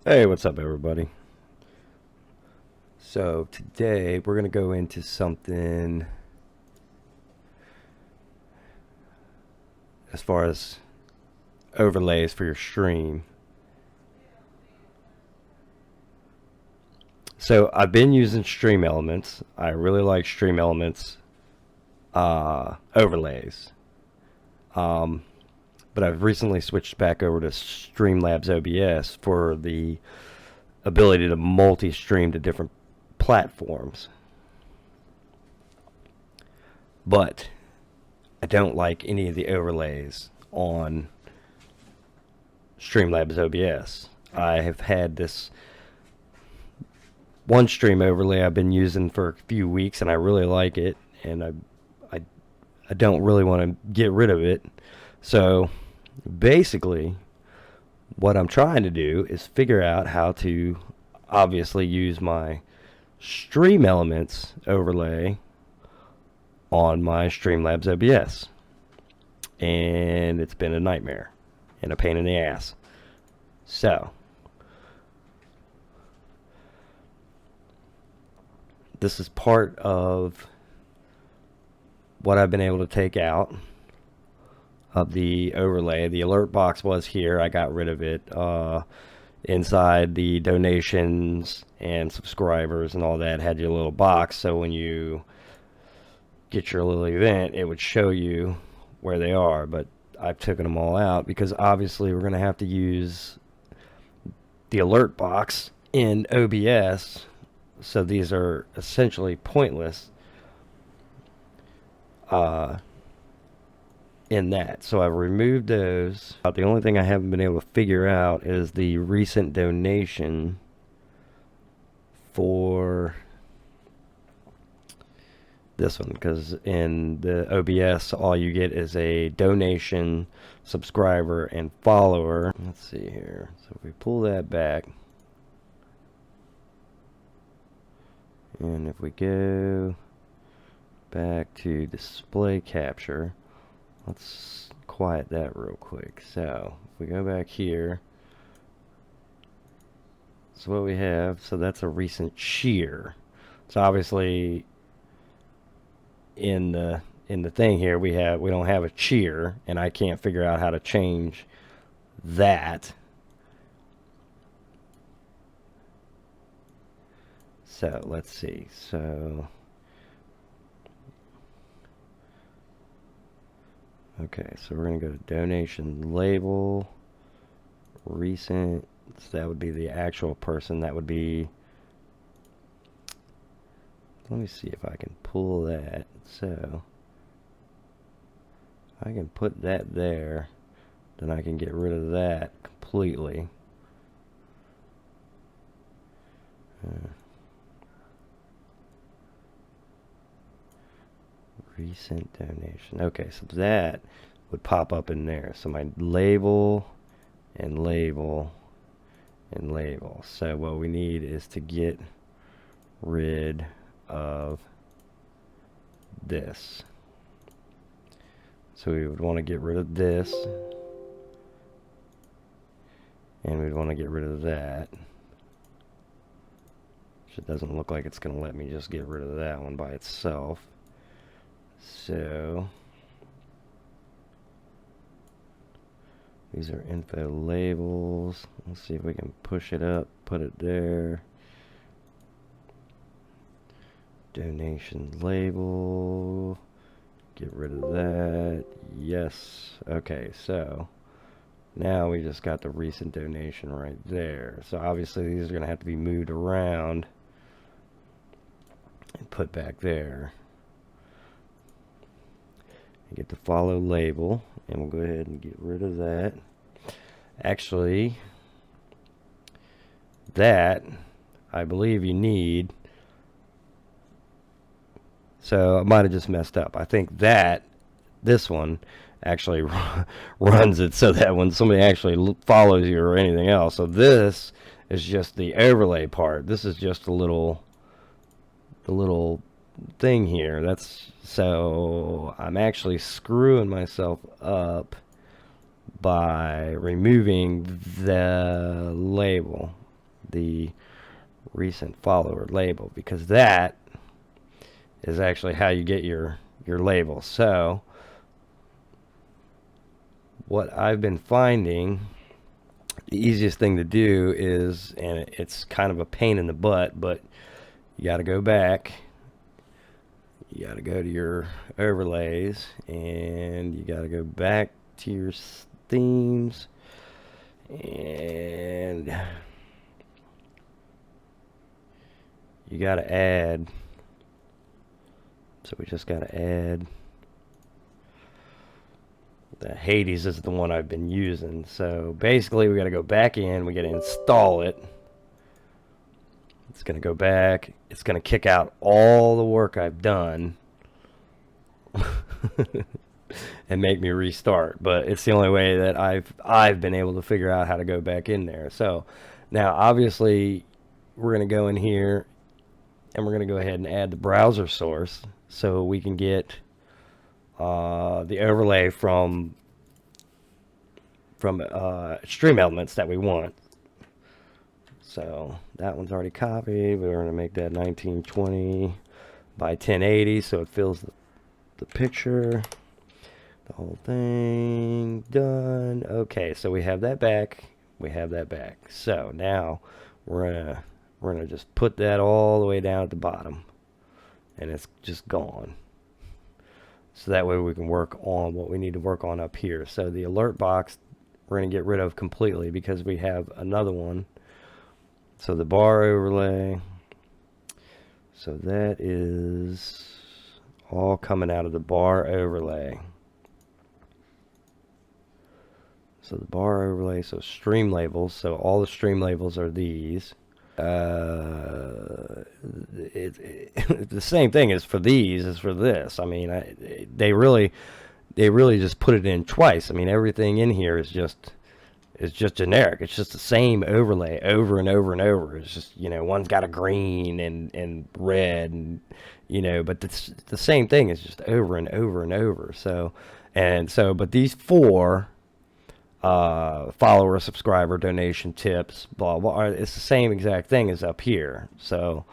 Hey, what's up, everybody? So today we're going to go into something as far as overlays for your stream. So I've been using Stream Elements. I really like Stream Elements overlays. But I've recently switched back over to Streamlabs OBS for the ability to multi-stream to different platforms. But I don't like any of the overlays on Streamlabs OBS. I have had this one stream overlay I've been using for a few weeks, and I really like it, and I don't really want to get rid of it. So basically, what I'm trying to do is figure out how to obviously use my Stream Elements overlay on my Streamlabs OBS. And it's been a nightmare and a pain in the ass. So this is part of what I've been able to take out of the overlay. The alert box was here. I got rid of it. Inside the donations and subscribers and all that had your little box, so when you get your little event, it would show you where they are. But I've taken them all out because obviously we're going to have to use the alert box in OBS, so these are essentially pointless in that. So I've removed those. The only thing I haven't been able to figure out is the recent donation for this one, because in the OBS all you get is a donation, subscriber, and follower. Let's see here. So if we pull that back, and if we go back to display capture, let's quiet that real quick. So if we go back here, so what we have, so that's a recent cheer. So obviously in the thing here we don't have a cheer, and I can't figure out how to change that. So let's see. So okay, so we're going to go to donation label, recent, so that would be the actual person. That would be, let me see if I can pull that. So I can put that there, then I can get rid of that completely. Recent donation. Okay, so that would pop up in there. So my label and label and label. So what we need is to get rid of this. So we would want to get rid of this, and we'd want to get rid of that. It doesn't look like it's going to let me just get rid of that one by itself. So these are info labels. Let's see if we can push it up, put it there. Donation label, get rid of that. Yes. Okay, so now we just got the recent donation right there. So obviously these are going to have to be moved around and put back there. Get the follow label, and we'll go ahead and get rid of that. Actually, that I believe you need. So I might have just messed up. I think that this one actually runs it so that when somebody actually follows you or anything else. So this is just the overlay part. This is just the little thing here. That's, so I'm actually screwing myself up by removing the label. the recent follower label, because that is actually how you get your label. So what I've been finding, the easiest thing to do is, and it's kind of a pain in the butt, but you got to go back. You got to go to your overlays, and you got to go back to your themes, and you got to add. So we just got to add. The Hades is the one I've been using. So basically we got to go back in, we got to install it. It's going to go back, it's going to kick out all the work I've done and make me restart. But it's the only way that I've been able to figure out how to go back in there. So now obviously we're going to go in here and we're going to go ahead and add the browser source so we can get the overlay from Stream Elements that we want. So that one's already copied. We're going to make that 1920 by 1080 so it fills the picture. The whole thing done. Okay, so we have that back. We have that back. So now we're gonna just put that all the way down at the bottom, and it's just gone. So that way we can work on what we need to work on up here. So the alert box we're going to get rid of completely because we have another one. So the bar overlay, so that is all coming out of the bar overlay. So the bar overlay, so stream labels, so all the stream labels are these. The same thing as for these as for this. I mean, they really just put it in twice. I mean, everything in here is just generic. It's just the same overlay over and over and over. It's just, you know, one's got a green and red, and you know, but it's the same thing. It's just over and over and over. So but these four follower, subscriber, donation, tips, blah blah, it's the same exact thing as up here. So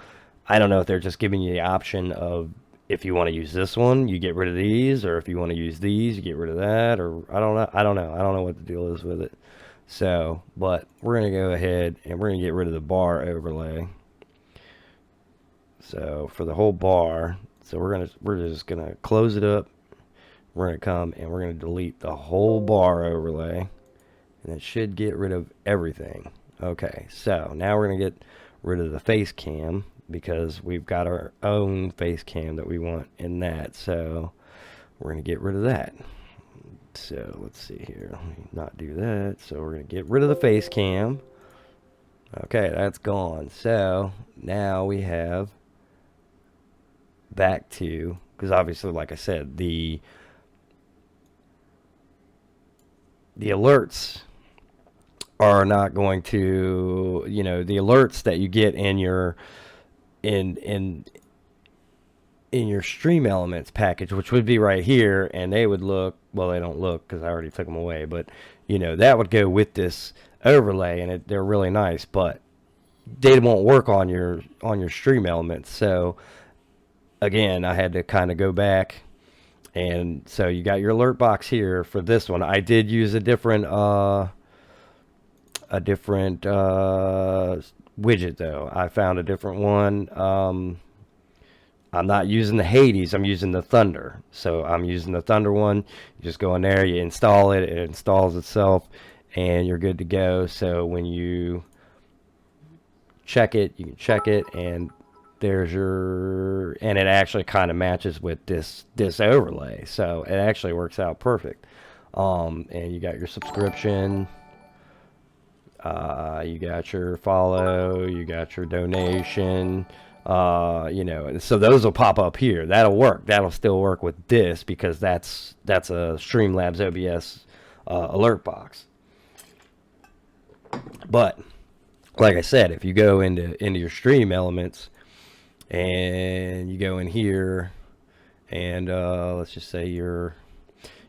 I don't know if they're just giving you the option of, if you want to use this one, you get rid of these, or if you want to use these, you get rid of that, or I don't know what the deal is with it. So, but we're going to go ahead and we're going to get rid of the bar overlay. So for the whole bar, so we're just going to close it up. We're going to come and we're going to delete the whole bar overlay, and it should get rid of everything. Okay, so now we're going to get rid of the face cam, because we've got our own face cam that we want in that. So we're going to get rid of that. So let's see here. Let me not do that. So we're going to get rid of the face cam. Okay, that's gone. So now we have back to, because obviously, like I said, the alerts are not going to, you know, the alerts that you get in your in your Stream Elements package, which would be right here, and they would look, well, they don't look because I already took them away, but you know, that would go with this overlay, and they're really nice, but they won't work on your Stream Elements. So again, I had to kind of go back, and so you got your alert box here for this one. I did use a different widget though. I found a different one. I'm not using the Hades, I'm using the Thunder. So I'm using the Thunder one. You just go in there, you install it, it installs itself, and you're good to go. So when you check it, you can check it, and there's your, and it actually kind of matches with this overlay. So it actually works out perfect. And you got your subscription, you got your follow, you got your donation, you know, so those will pop up here. That'll work. That'll still work with this, because that's a Streamlabs OBS alert box. But like I said, if you go into your Stream Elements and you go in here, and let's just say you're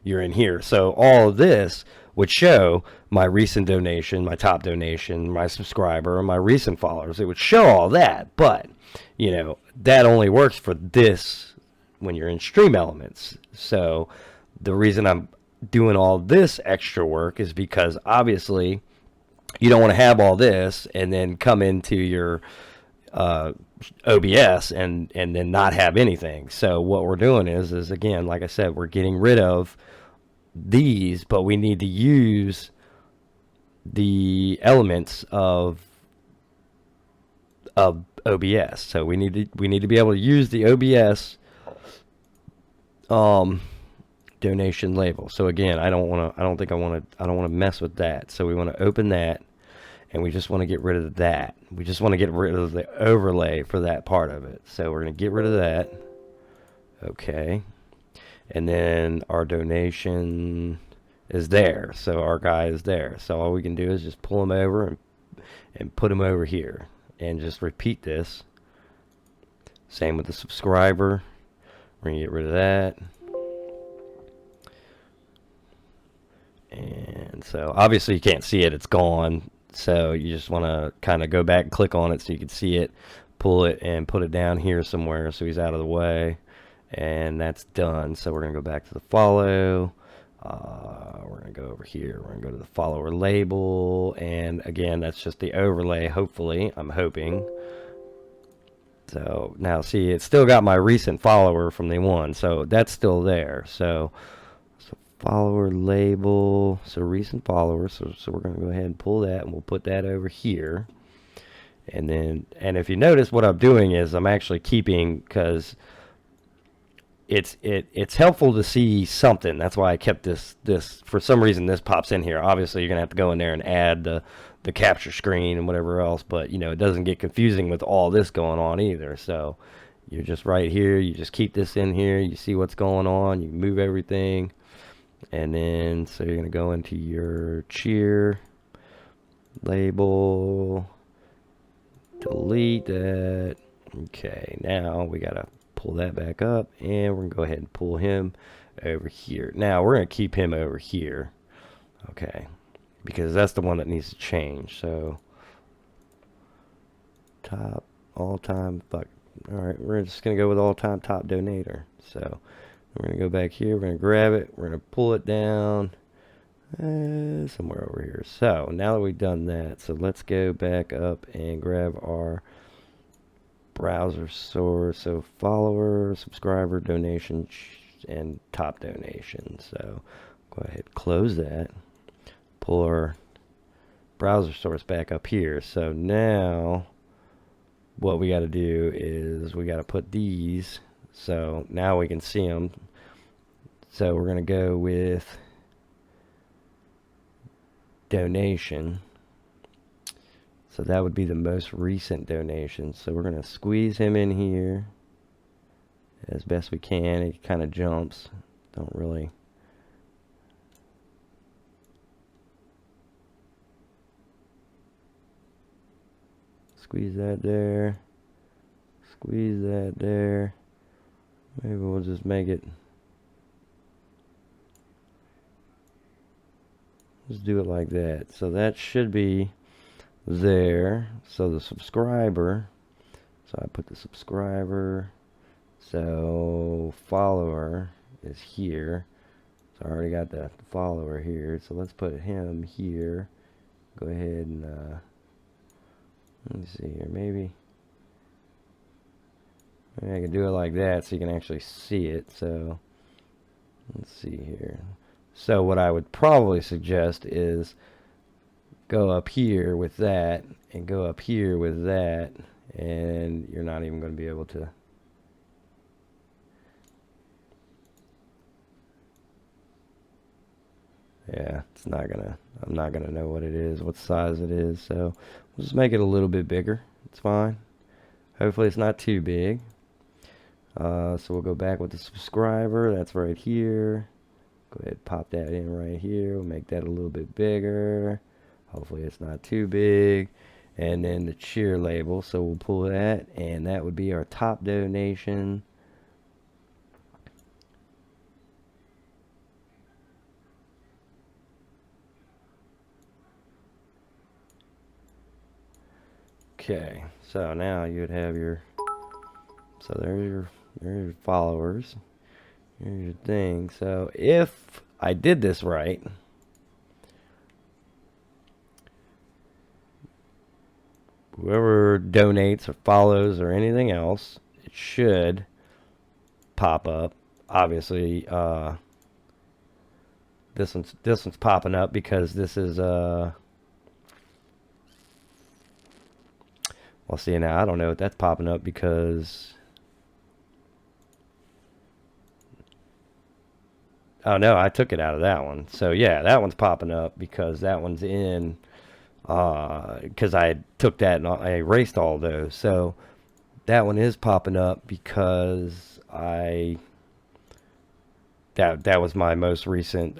in here. So all of this would show my recent donation, my top donation, my subscriber, and my recent followers. It would show all that, but you know, that only works for this when you're in Stream Elements. So the reason I'm doing all this extra work is because obviously you don't want to have all this and then come into your OBS and then not have anything. So what we're doing is again, like I said, we're getting rid of these, but we need to use the elements of OBS. So we need to be able to use the OBS donation label. So again, I don't want to mess with that. So we want to open that, and we just want to get rid of that. We just want to get rid of the overlay for that part of it. So we're going to get rid of that. Okay. And then our donation is there. So our guy is there. So all we can do is just pull him over and put him over here. And just repeat this. Same with the subscriber. We're going to get rid of that. And so obviously you can't see it. It's gone. So you just want to kind of go back and click on it so you can see it. Pull it and put it down here somewhere so he's out of the way. And that's done. So we're going to go back to the follow. We're going to go over here. We're going to go to the follower label. And again, that's just the overlay, hopefully. I'm hoping. So now see, it's still got my recent follower from the one. So that's still there. So follower label. So recent followers. So we're going to go ahead and pull that. And we'll put that over here. And then, and if you notice what I'm doing is I'm actually keeping, because it's helpful to see something. That's why I kept this for some reason this pops in here. Obviously you're gonna have to go in there and add the capture screen and whatever else, but you know, it doesn't get confusing with all this going on either. So you're just right here, you just keep this in here, you see what's going on, you move everything, and then so you're gonna go into your cheer label, delete that. Okay, now we gotta pull that back up, and we're gonna go ahead and pull him over here. Now we're gonna keep him over here, okay, because that's the one that needs to change. So top all-time fuck. All right, we're just gonna go with all-time top donator. So we're gonna go back here, we're gonna grab it, we're gonna pull it down somewhere over here. So now that we've done that, so let's go back up and grab our browser source. So follower, subscriber, donation, and top donation. So go ahead, close that, pull our browser source back up here. So now what we got to do is we got to put these, so now we can see them. So we're going to go with donation. So that would be the most recent donation. So we're going to squeeze him in here as best we can. It kind of jumps. Don't really. Squeeze that there. Squeeze that there. Maybe we'll just make it. Let's do it like that. So that should be there. So the subscriber, so I put the subscriber, so follower is here, so I already got the follower here, so let's put him here. Go ahead and let me see here, maybe I can do it like that so you can actually see it. So let's see here. So what I would probably suggest is go up here with that and go up here with that, and you're not even going to be able to. Yeah, it's not gonna, I'm not gonna know what it is, what size it is, so we'll just make it a little bit bigger. It's fine. Hopefully it's not too big. So we'll go back with the subscriber. That's right here. Go ahead, pop that in right here. We'll make that a little bit bigger. Hopefully it's not too big. And then the cheer label, so we'll pull that, and that would be our top donation. Okay, so now you'd have your, so there's your followers. Here's your thing. So if I did this right, whoever donates or follows or anything else, it should pop up. Obviously, this one's popping up because this is well, see, now I don't know if that's popping up because, oh no, I took it out of that one. So yeah, that one's popping up because that one's in, because I took that and I erased all those. So that one is popping up because that was my most recent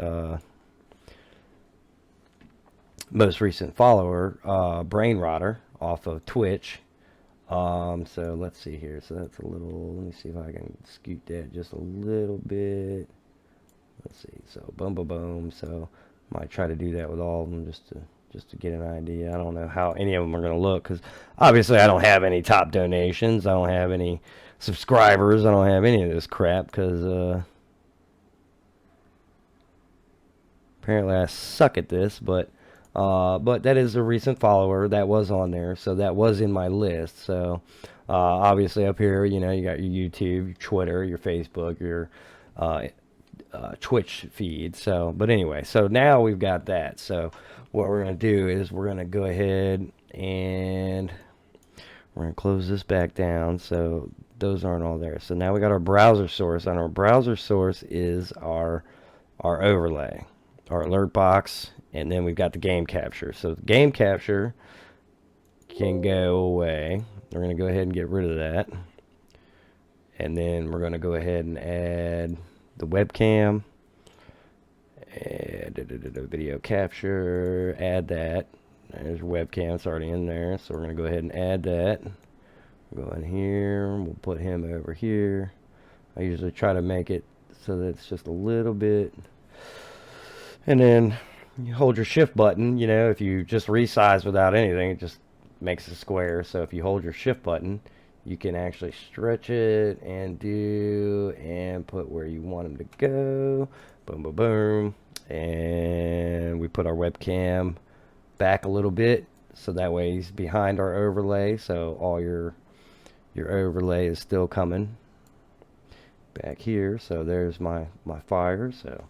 follower, Brain Rotter, off of Twitch. So let's see here. So that's a little, let me see if I can scoot that just a little bit. Let's see. So boom, boom, boom. So might try to do that with all of them just to get an idea. I don't know how any of them are going to look because obviously I don't have any top donations. I don't have any subscribers. I don't have any of this crap because apparently I suck at this, but that is a recent follower that was on there, so that was in my list. So obviously up here, you know, you got your YouTube, your Twitter, your Facebook, your Twitch feed. So, but anyway, so now we've got that. So what we're going to do is we're going to go ahead and we're going to close this back down. So those aren't all there. So now we got our browser source, and our browser source is our overlay, our alert box, and then we've got the game capture. So the game capture can go away. We're going to go ahead and get rid of that. And then we're going to go ahead and add the webcam, add video capture, add that. There's webcam, it's already in there. So we're going to go ahead and add that. We'll go in here, we'll put him over here. I usually try to make it so that it's just a little bit. And then you hold your shift button. You know, if you just resize without anything, it just makes a square. So if you hold your shift button, you can actually stretch it and do and put where you want them to go. Boom, boom, boom. And we put our webcam back a little bit so that way he's behind our overlay. So all your overlay is still coming back here. So there's my fire. So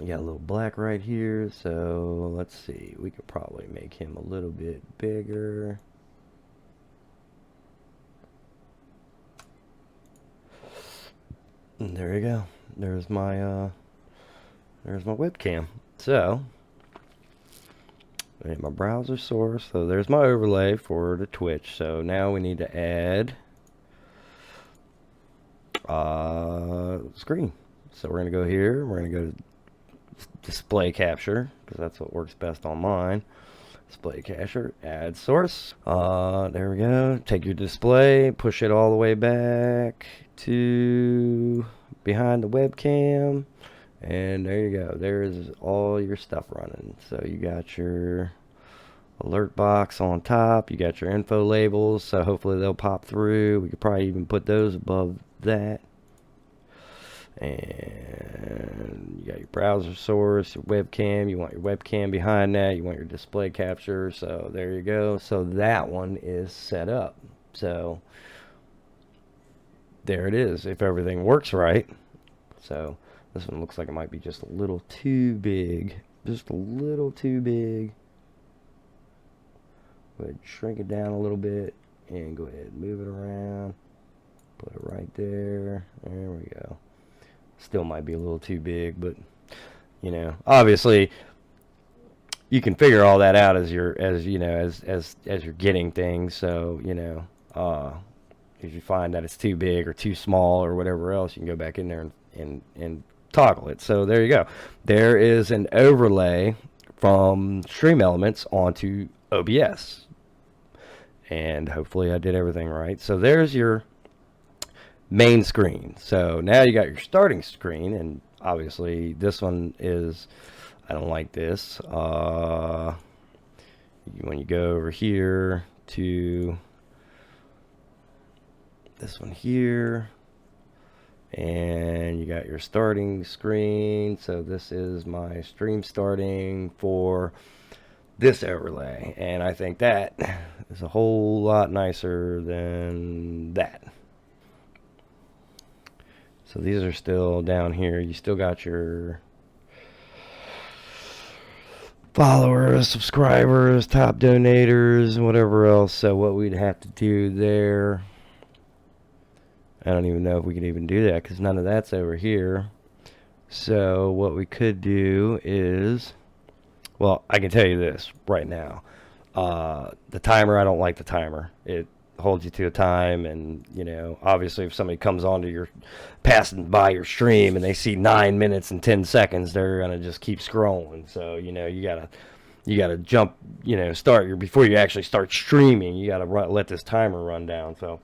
you got a little black right here. So let's see, we could probably make him a little bit bigger. And there you go. There's my webcam. So my browser source. So there's my overlay for the Twitch. So now we need to add screen. So we're gonna go here. We're gonna go to display capture because that's what works best on mine. Display capture, add source. There we go. Take your display, push it all the way back to behind the webcam, and there you go. There's all your stuff running. So you got your alert box on top, you got your info labels, so hopefully they'll pop through. We could probably even put those above that. And you got your browser source, your webcam. You want your webcam behind that. You want your display capture. So there you go. So that one is set up. So there it is. If everything works right. So this one looks like it might be just a little too big. Just a little too big. Go ahead and shrink it down a little bit. And go ahead and move it around. Put it right there. There we go. Still might be a little too big, but you know, obviously you can figure all that out as you're getting things. So you know, if you find that it's too big or too small or whatever else, you can go back in there and toggle it. So there you go. There is an overlay from Streamlabs onto OBS, and hopefully I did everything right. So there's your main screen. So now you got your starting screen, and obviously this one is, I don't like this. When you go over here to this one here, and you got your starting screen. So this is my stream starting for this overlay, and I think that is a whole lot nicer than that. So these are still down here. You still got your followers, subscribers, top donators, and whatever else. So what we'd have to do there, I don't even know if we could even do that because none of that's over here. So what we could do is, well, I can tell you this right now. The timer, I don't like the timer. It holds you to a time, and you know, obviously if somebody comes onto your, passing by your stream and they see 9 minutes and 10 seconds, they're gonna just keep scrolling. So you know, you gotta jump, you know, start your, before you actually start streaming, you gotta let this timer run down. So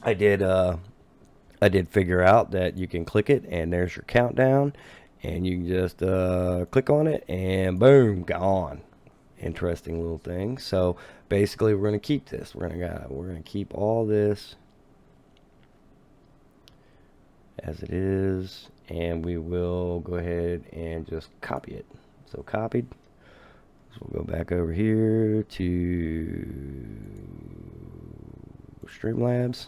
I did figure out that you can click it and there's your countdown, and you can just click on it and boom, gone. Interesting little thing. So basically we're going to keep this. We're going to keep all this as it is, and we will go ahead and just copy it. So copied. So we'll go back over here to Streamlabs.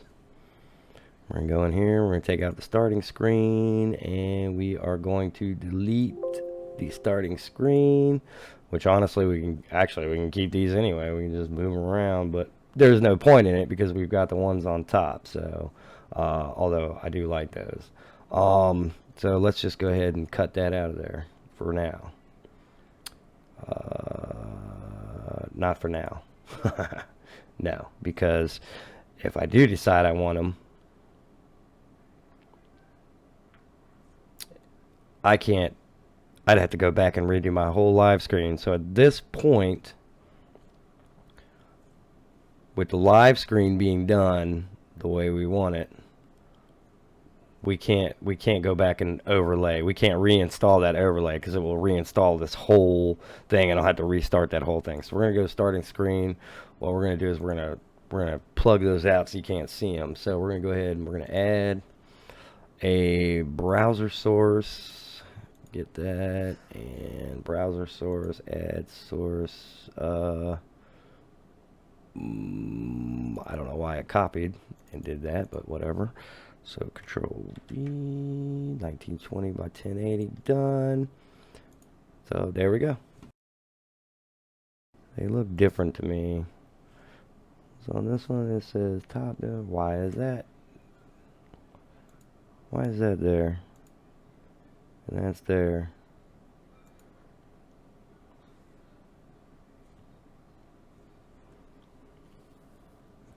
We're going to go in here. We're going to take out the starting screen, and we are going to delete the starting screen, which honestly we can keep these anyway. We can just move them around, but there's no point in it because we've got the ones on top. So although I do like those, so let's just go ahead and cut that out of there for now. Not for now. No, because if I do decide I want them, I can't, I'd have to go back and redo my whole live screen. So at this point, with the live screen being done the way we want it, we can't go back and overlay. We can't reinstall that overlay because it will reinstall this whole thing, and I'll have to restart that whole thing. So we're gonna go starting screen. What we're gonna do is we're gonna plug those out so you can't see them. So we're gonna go ahead and we're gonna add a browser source. Get that, and browser source, add source. I don't know why I copied and did that, but whatever. So Control V, 1920 by 1080, done. So there we go. They look different to me. So on this one it says top down. Why is that? Why is that there? And that's there.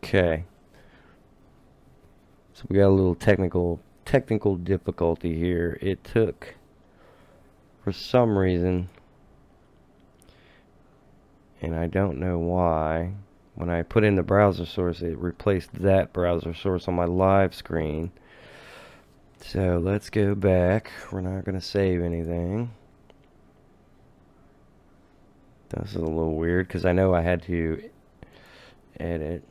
Okay. So we got a little technical difficulty here. It took, for some reason, and I don't know why, when I put in the browser source, it replaced that browser source on my live screen. So let's go back. We're not going to save anything. This is a little weird because I know I had to edit.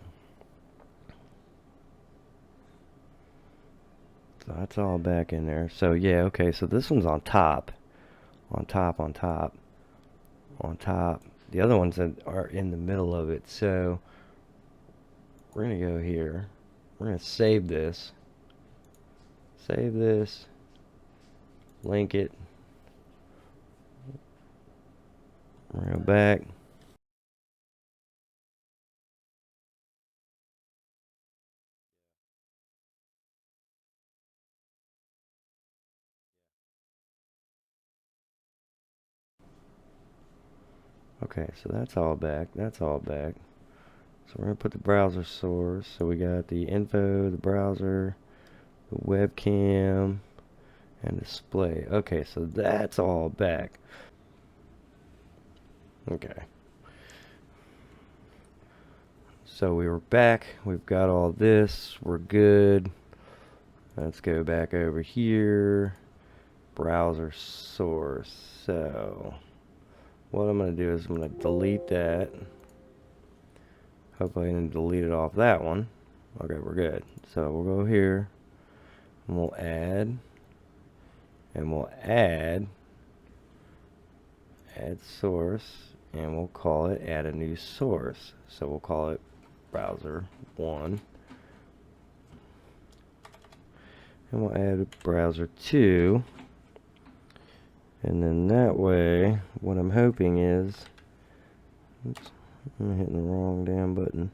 So that's all back in there. So yeah, okay, so this one's on top. On top, on top. On top. The other ones that are in the middle of it. So we're going to go here. We're going to save this. Save this, link it, go back. Okay, so that's all back. That's all back. So we're going to put the browser source. So we got the info, the browser, the webcam, and display. Okay, so that's all back. Okay. So we were back. We've got all this. We're good. Let's go back over here. Browser source. So what I'm going to do is I'm going to delete that. Hopefully I didn't delete it off that one. Okay, we're good. So we'll go here, and we'll add, and we'll add source, and we'll call it add a new source. So we'll call it browser 1, and we'll add browser 2, and then that way what I'm hoping is, oops, I'm hitting the wrong damn button.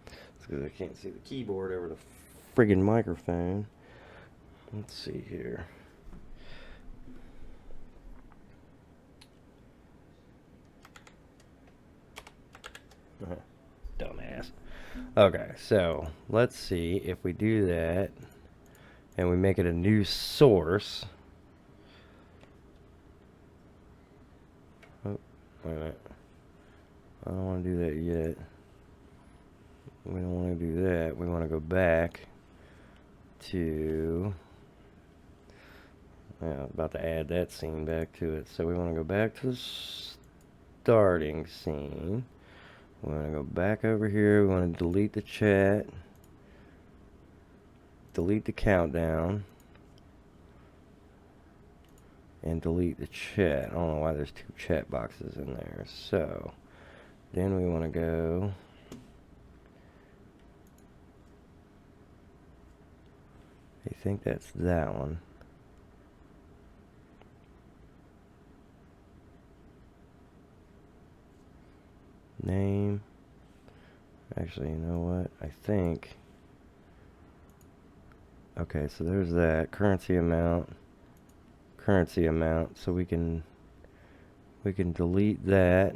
It's because I can't see the keyboard over the friggin' microphone. Let's see here. Dumbass. Okay, so let's see if we do that and we make it a new source. Oh, wait a minute. I don't want to do that yet. We don't want to do that. We want to go back to... Yeah, I was about to add that scene back to it. So we want to go back to the starting scene. We want to go back over here. We want to delete the chat. Delete the countdown. And delete the chat. I don't know why there's 2 chat boxes in there. So, then we want to go... I think that's that one. Name. Actually, you know what? I think... Okay, so there's that. Currency amount. Currency amount. So we can delete that.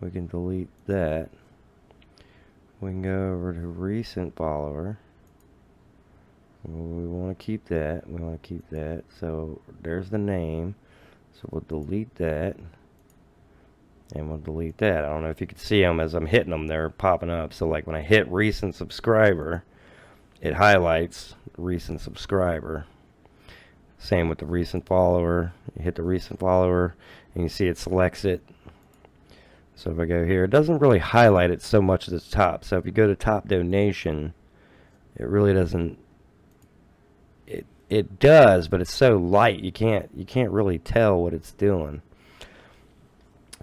We can delete that. We can go over to recent follower. We want to keep that. We want to keep that. So there's the name. So we'll delete that. And we'll delete that. I don't know if you can see them as I'm hitting them. They're popping up. So like when I hit recent subscriber, it highlights recent subscriber. Same with the recent follower. You hit the recent follower and you see it selects it. So if I go here, it doesn't really highlight it so much at the top. So if you go to top donation, it really doesn't. It does, but it's so light you can't really tell what it's doing.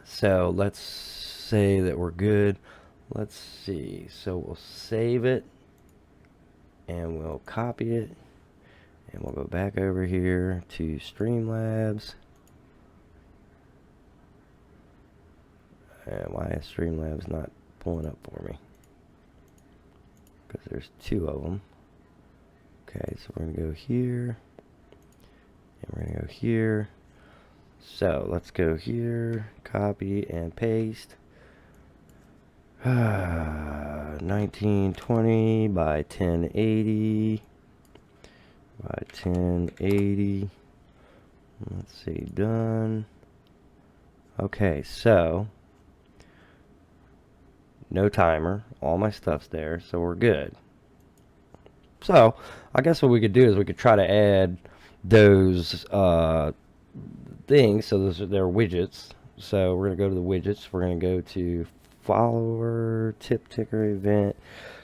So let's say that we're good. Let's see. So we'll save it and we'll copy it and we'll go back over here to Streamlabs. And why is Streamlabs not pulling up for me? Because there's 2 of them. Okay, so we're going to go here. And we're going to go here. So let's go here. Copy and paste. 1920 by 1080. By 1080. Let's see, done. Okay, so... No timer. All my stuff's there, so we're good. So, I guess what we could do is we could try to add those things. So they're widgets. So we're going to go to the widgets. We're going to go to follower, tip ticker, event,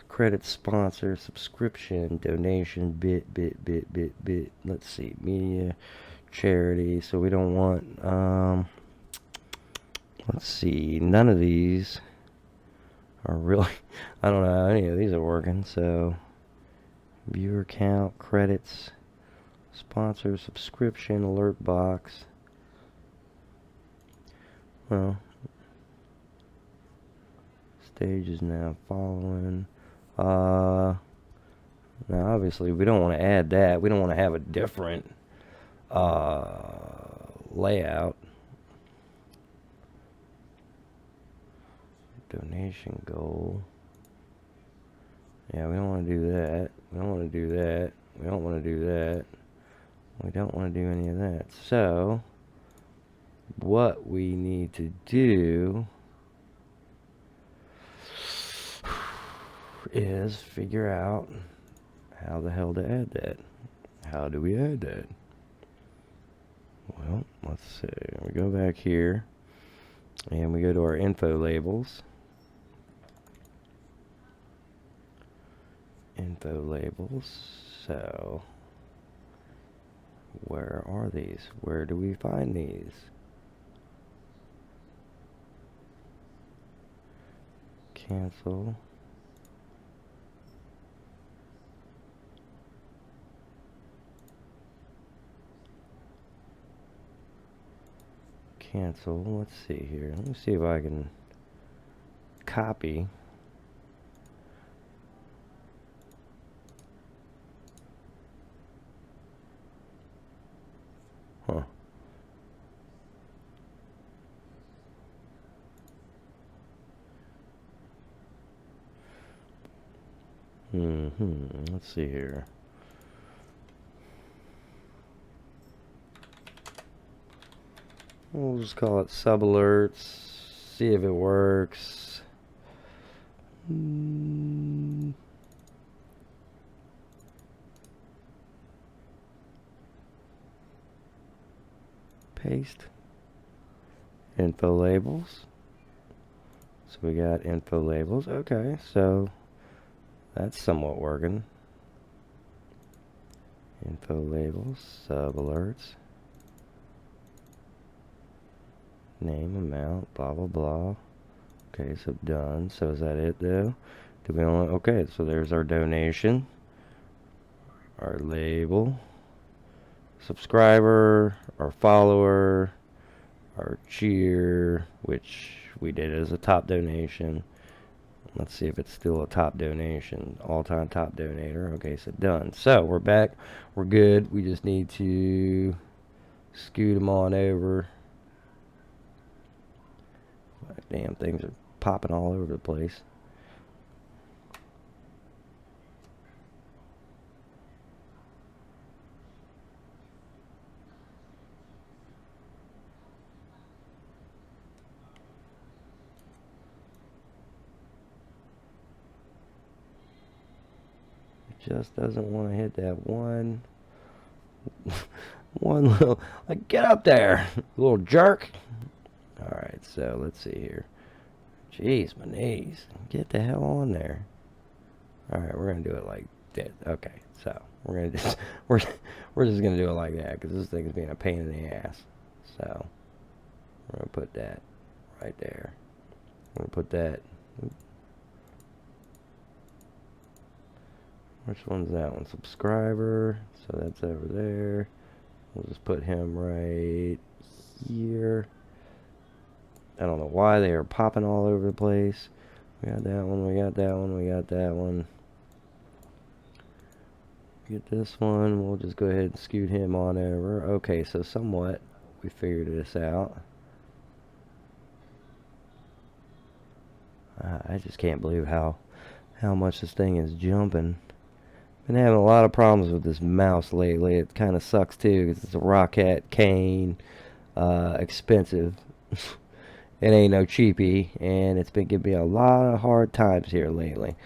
credit, sponsor, subscription, donation, bit. Let's see, media, charity. So we don't want, let's see, none of these are really, I don't know how any of these are working. So viewer count, credits, sponsor, subscription, alert box. Well, stage is now following. Now obviously we don't want to add that. We don't want to have a different layout. Donation goal. Yeah, we don't want to do that. We don't want to do that. We don't want to do that. We don't want to do any of that. So, what we need to do is figure out how the hell to add that. How do we add that? Well, let's see. We go back here and we go to our info labels. Info labels. So where are these? Where do we find these? Cancel. Cancel. Let's see here. Let me see if I can copy. Huh. Let's see here. We'll just call it sub alerts. See if it works. Paste. Info labels. So we got info labels. Okay, so that's somewhat working. Info labels, sub alerts, name, amount, blah blah blah. Okay, so done. So is that it though? Do we only, okay, so there's our donation, our label, subscriber, our follower, our cheer, which we did as a top donation. Let's see if it's still a top donation. All-time top donator. Okay, so done. So we're back. We're good. We just need to scoot them on over. Damn, things are popping all over the place. Just doesn't want to hit that one little, like, get up there, little jerk. Alright, so let's see here. Jeez, my knees, get the hell on there. Alright, we're gonna do it like that. Okay, so we're gonna just we're just gonna do it like that because this thing is being a pain in the ass. So we're gonna put that right there. We're gonna put that. Which one's that one? Subscriber. So that's over there. We'll just put him right here. I don't know why they are popping all over the place. We got that one, we got that one, we got that one. Get this one. We'll just go ahead and scoot him on over. Okay, so somewhat we figured this out. I just can't believe how much this thing is jumping. Been having a lot of problems with this mouse lately. It kind of sucks too because it's a Rocket Cane, expensive. It ain't no cheapie, and it's been giving me a lot of hard times here lately.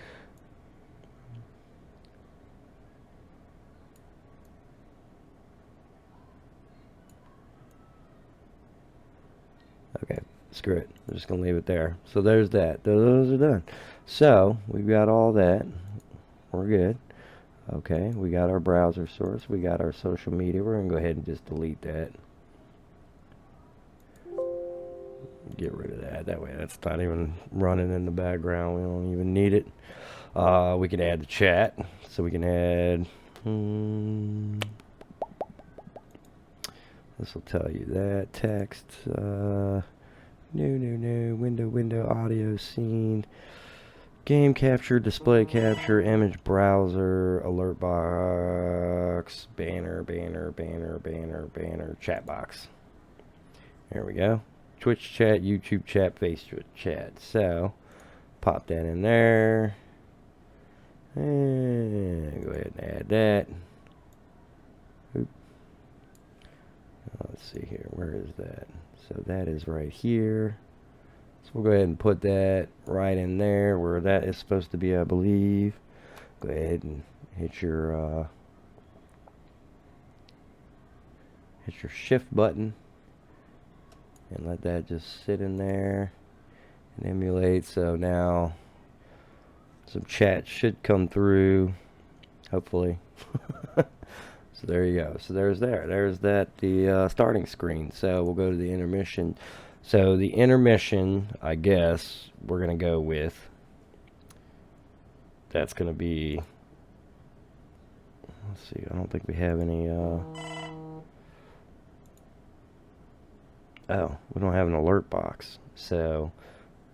Okay, screw it. I'm just gonna leave it there. So there's that. Those are done. So we've got all that. We're good. Okay, we got our browser source, we got our social media. We're going to go ahead and just delete that. Get rid of that. That way that's not even running in the background. We don't even need it. We can add the chat. So we can add... this will tell you that. Text. New. Window, audio, scene. Game capture, display capture, image browser, alert box, banner, chat box. There we go. Twitch chat, YouTube chat, Facebook chat. So, pop that in there. And go ahead and add that. Oop. Let's see here. Where is that? So that is right here. So we'll go ahead and put that right in there where that is supposed to be, I believe. Go ahead and hit your shift button and let that just sit in there and emulate. So now some chat should come through, hopefully. So there you go. So there's the starting screen. So we'll go to the intermission. So the intermission, I guess we're gonna go with, that's gonna be, let's see, I don't think we have any oh, we don't have an alert box. So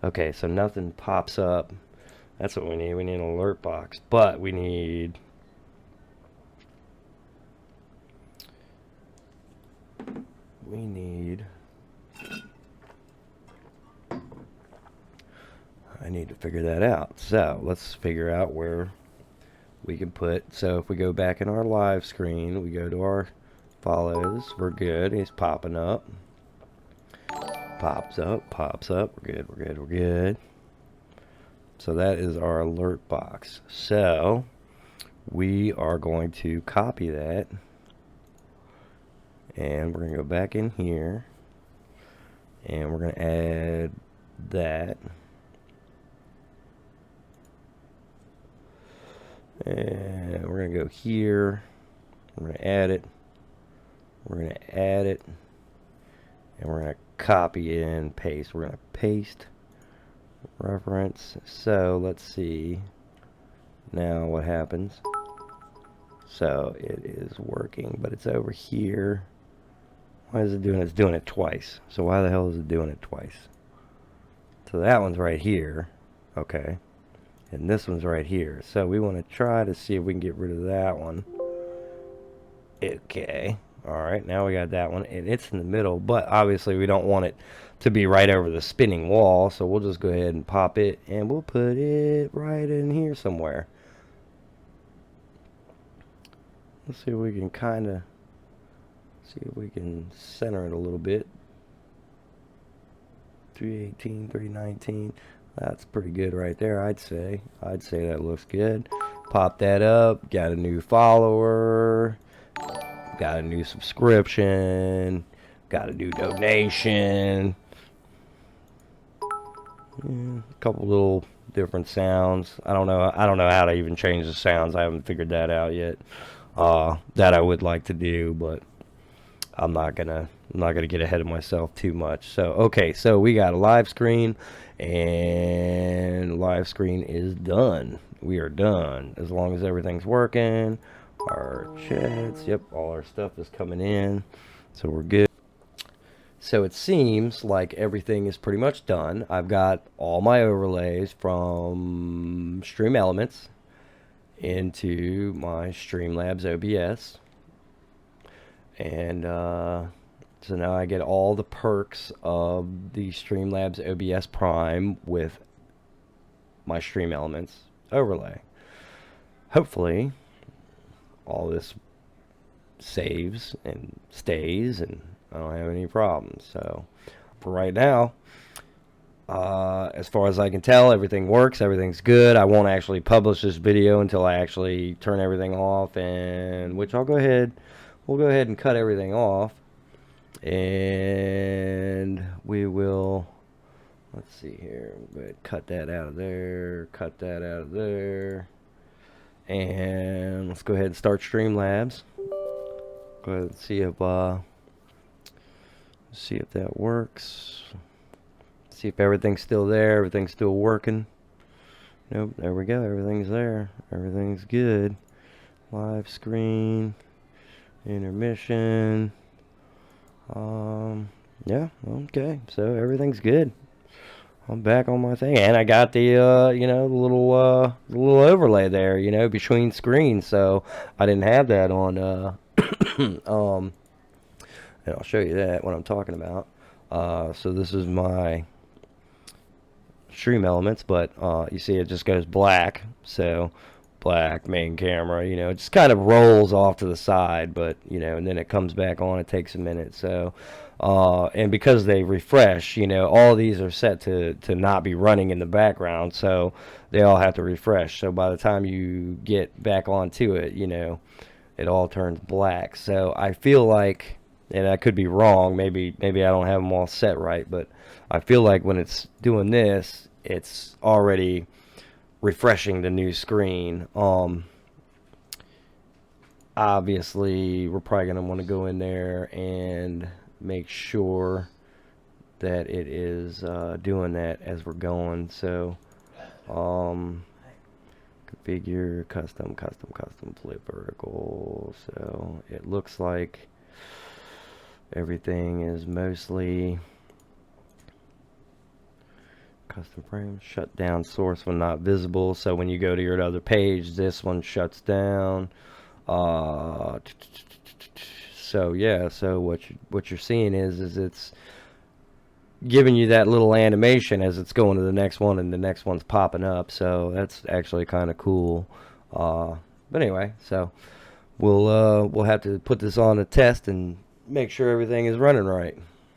okay, so nothing pops up. That's what we need. We need an alert box, but we need I need to figure that out. So let's figure out where we can put. So if we go back in our live screen, we go to our follows, we're good. He's popping up, pops up. We're good. So that is our alert box. So we are going to copy that, and we're going to go back in here, and we're going to add that, and we're going to go here, we're going to add it, and we're going to copy and paste. We're going to paste reference. So let's see now what happens. So it is working, but it's over here. Why is it doing it? It's doing it twice. So why the hell is it doing it twice? So that one's right here. Okay. And this one's right here. So we want to try to see if we can get rid of that one. Okay. Alright, now we got that one. And it's in the middle, but obviously we don't want it to be right over the spinning wall. So we'll just go ahead and pop it, and we'll put it right in here somewhere. Let's see if we can see if we can center it a little bit. 318, 319. That's pretty good right there, I'd say. I'd say that looks good. Pop that up. Got a new follower. Got a new subscription. Got a new donation. A couple little different sounds. I don't know how to even change the sounds. I haven't figured that out yet. That I would like to do, but I'm not gonna get ahead of myself too much. So okay, so we got a live screen, and live screen is done. We are done as long as everything's working. Our chats, yep, all our stuff is coming in, so we're good. So it seems like everything is pretty much done. I've got all my overlays from Stream Elements into my Streamlabs OBS, and so now I get all the perks of the Streamlabs OBS Prime with my Stream Elements overlay. Hopefully all this saves and stays, and I don't have any problems. So for right now, as far as I can tell, everything works, everything's good. I won't actually publish this video until I actually turn everything off, and which we'll go ahead and cut everything off, and we will, let's see here, we'll go ahead and cut that out of there, and let's go ahead and start Streamlabs. Go ahead and see if that works. See if everything's still there, everything's still working. Nope, there we go, everything's there, everything's good. Live screen, intermission. Yeah, okay, so everything's good. I'm back on my thing, and I got the the little overlay there, between screens. So I didn't have that on and I'll show you that what I'm talking about. So this is my Stream Elements, but you see it just goes black. So black main camera, it just kind of rolls off to the side, but and then it comes back on. It takes a minute. So and because they refresh, all these are set to not be running in the background, so they all have to refresh. So by the time you get back onto it, it all turns black. So I feel like and I could be wrong. Maybe I don't have them all set right, but I feel like when it's doing this, it's already refreshing the new screen. Obviously, we're probably gonna want to go in there and make sure that it is doing that as we're going. So, configure custom flip vertical. So it looks like everything is mostly custom frame. Shut down source when not visible. So when you go to your other page, this one shuts down. So yeah, so what you're seeing is it's giving you that little animation as it's going to the next one, and the next one's popping up. So that's actually kind of cool. But anyway, so we'll have to put this on a test and make sure everything is running right.